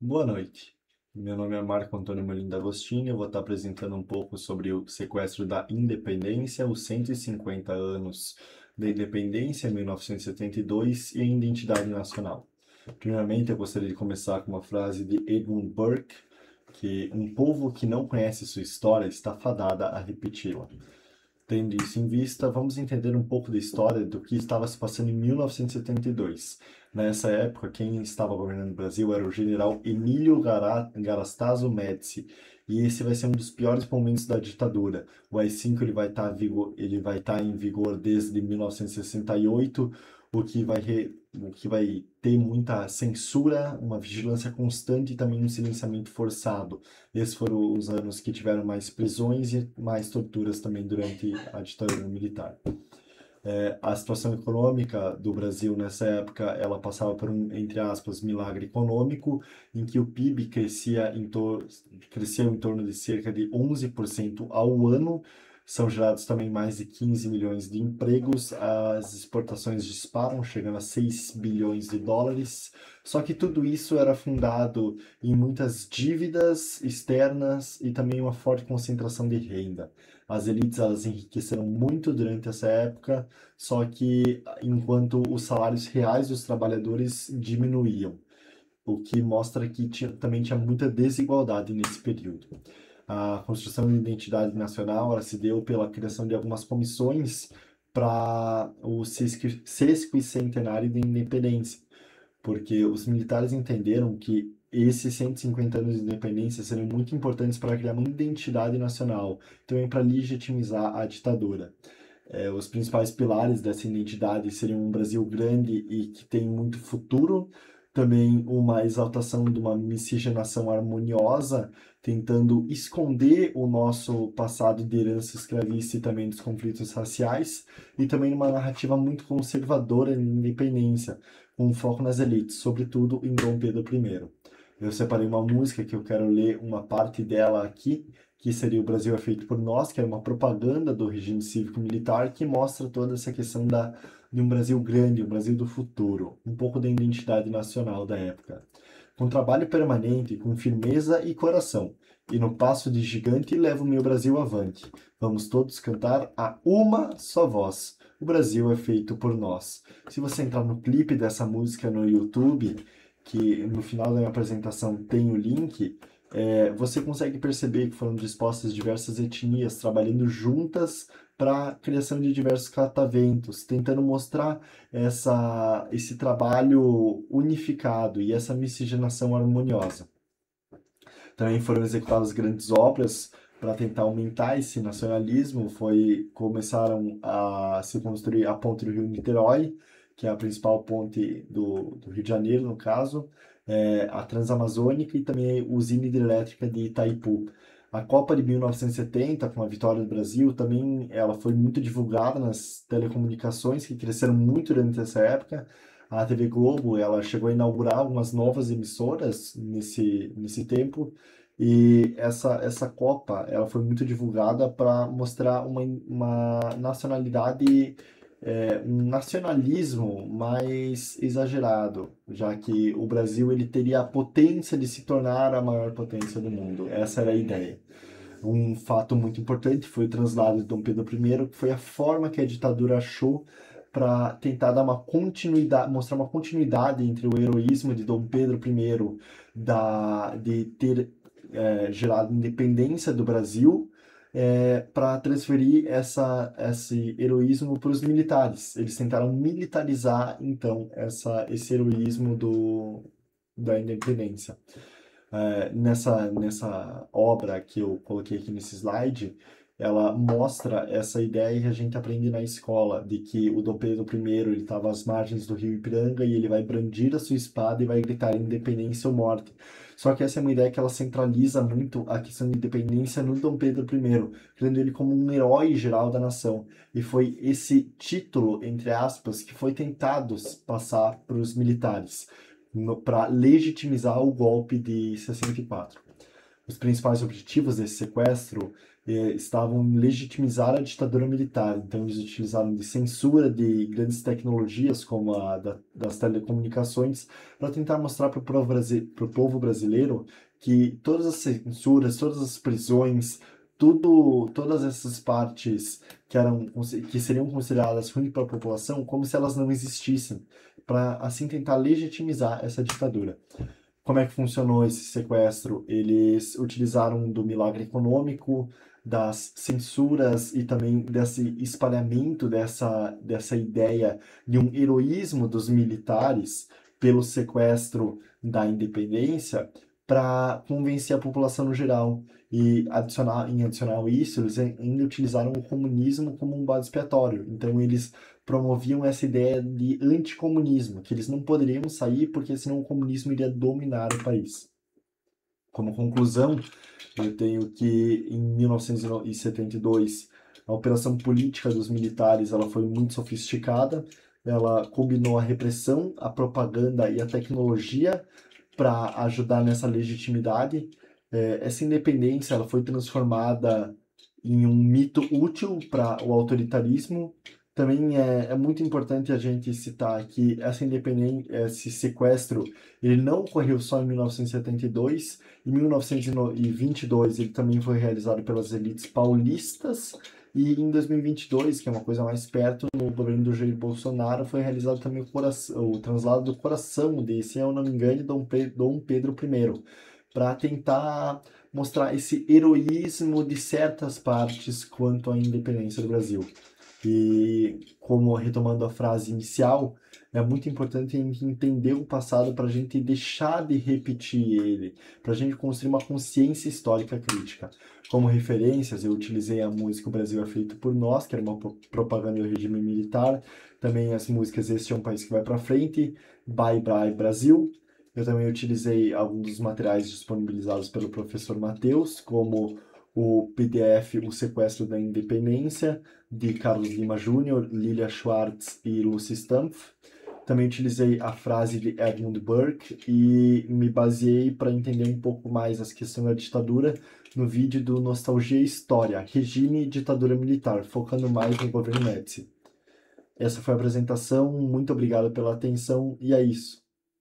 Boa noite. Meu nome é Marco Antônio Melinda Agostini. Eu vou estar apresentando um pouco sobre o sequestro da independência, os 150 anos da independência, 1972, e a identidade nacional. Primeiramente, eu gostaria de começar com uma frase de Edmund Burke, que um povo que não conhece sua história está fadada a repeti-la. Tendo isso em vista, vamos entender um pouco da história do que estava se passando em 1972. Nessa época, quem estava governando o Brasil era o general Emílio Garrastazu Médici, e esse vai ser um dos piores momentos da ditadura. O AI-5 ele vai estar em vigor desde 1968, o que vai ter muita censura, uma vigilância constante e também um silenciamento forçado. Esses foram os anos que tiveram mais prisões e mais torturas também durante a ditadura militar. A situação econômica do Brasil nessa época, ela passava por um, entre aspas, milagre econômico, em que o PIB crescia em torno de cerca de 11% ao ano. São gerados também mais de 15 milhões de empregos, as exportações disparam, chegando a 6 bilhões de dólares. Só que tudo isso era fundado em muitas dívidas externas e também uma forte concentração de renda. As elites elas enriqueceram muito durante essa época, só que enquanto os salários reais dos trabalhadores diminuíam, o que mostra que também tinha muita desigualdade nesse período. A construção de identidade nacional ela se deu pela criação de algumas comissões para o sesquicentenário da independência, porque os militares entenderam que esses 150 anos de independência seriam muito importantes para criar uma identidade nacional, também para legitimizar a ditadura. Os principais pilares dessa identidade seriam um Brasil grande e que tem muito futuro, também uma exaltação de uma miscigenação harmoniosa, tentando esconder o nosso passado de herança escravista e também dos conflitos raciais, e também uma narrativa muito conservadora de independência, com foco nas elites, sobretudo em Dom Pedro I. Eu separei uma música que eu quero ler uma parte dela aqui, que seria O Brasil é Feito por Nós, que é uma propaganda do regime cívico-militar que mostra toda essa questão de um Brasil grande, um Brasil do futuro, um pouco da identidade nacional da época. Com trabalho permanente, com firmeza e coração, e no passo de gigante levo o meu Brasil avante. Vamos todos cantar a uma só voz. O Brasil é feito por nós. Se você entrar no clipe dessa música no YouTube, que no final da minha apresentação tem o link, você consegue perceber que foram dispostas diversas etnias trabalhando juntas para a criação de diversos cataventos, tentando mostrar esse trabalho unificado e essa miscigenação harmoniosa. Também foram executadas grandes obras para tentar aumentar esse nacionalismo. Começaram a se construir a ponte do Rio Niterói, que é a principal ponte do Rio de Janeiro, no caso, a Transamazônica e também a usina hidrelétrica de Itaipu. A Copa de 1970, com a vitória do Brasil, também ela foi muito divulgada nas telecomunicações, que cresceram muito durante essa época. A TV Globo, ela chegou a inaugurar algumas novas emissoras nesse tempo, e essa Copa, ela foi muito divulgada para mostrar uma nacionalidade, um nacionalismo mais exagerado, já que o Brasil ele teria a potência de se tornar a maior potência do mundo. Essa era a ideia. Um fato muito importante foi o translado de Dom Pedro I, que foi a forma que a ditadura achou para tentar dar uma continuidade, mostrar uma continuidade entre o heroísmo de Dom Pedro I de ter gerado independência do Brasil, para transferir esse heroísmo para os militares. Eles tentaram militarizar, então, esse heroísmo da independência. Nessa obra que eu coloquei aqui nesse slide, ela mostra essa ideia que a gente aprende na escola, de que o Dom Pedro I ele estava às margens do rio Ipiranga e ele vai brandir a sua espada e vai gritar independência ou morte. Só que essa é uma ideia que ela centraliza muito a questão de independência no Dom Pedro I, criando ele como um herói geral da nação. E foi esse título, entre aspas, que foi tentado passar para os militares para legitimizar o golpe de 64. Os principais objetivos desse sequestro estavam em legitimizar a ditadura militar. Então, eles utilizaram de censura de grandes tecnologias, como das telecomunicações, para tentar mostrar para o povo brasileiro que todas as censuras, todas as prisões, todas essas partes que seriam consideradas ruins para a população, como se elas não existissem, para assim tentar legitimizar essa ditadura. Como é que funcionou esse sequestro? Eles utilizaram do milagre econômico, das censuras e também desse espalhamento dessa ideia de um heroísmo dos militares pelo sequestro da independência para convencer a população no geral. E em adicional isso, eles ainda utilizaram o comunismo como um bode expiatório. Então, eles promoviam essa ideia de anticomunismo, que eles não poderiam sair porque senão o comunismo iria dominar o país. Como conclusão, eu tenho que em 1972 a operação política dos militares ela foi muito sofisticada, ela combinou a repressão, a propaganda e a tecnologia para ajudar nessa legitimidade. Essa independência ela foi transformada em um mito útil para o autoritarismo. Também é muito importante a gente citar que essa independência, esse sequestro, ele não ocorreu só em 1972. Em 1922, ele também foi realizado pelas elites paulistas. E em 2022, que é uma coisa mais perto, no governo do Jair Bolsonaro, foi realizado também o translado do coração de, se eu não me engano, Dom Pedro I, para tentar mostrar esse heroísmo de certas partes quanto à independência do Brasil. E, como retomando a frase inicial, é muito importante a gente entender o passado para a gente deixar de repetir ele, para a gente construir uma consciência histórica crítica. Como referências, eu utilizei a música O Brasil é Feito por Nós, que era uma propaganda do regime militar, também as músicas Este é um País que Vai para Frente, Bye Bye Brasil. Eu também utilizei alguns dos materiais disponibilizados pelo professor Matheus, como o PDF O Sequestro da Independência, de Carlos Lima Júnior, Lilia Schwartz e Lucy Stumpf. Também utilizei a frase de Edmund Burke e me baseei para entender um pouco mais as questões da ditadura no vídeo do Nostalgia e História, Regime e Ditadura Militar, focando mais no governo Médici. Essa foi a apresentação, muito obrigado pela atenção e é isso.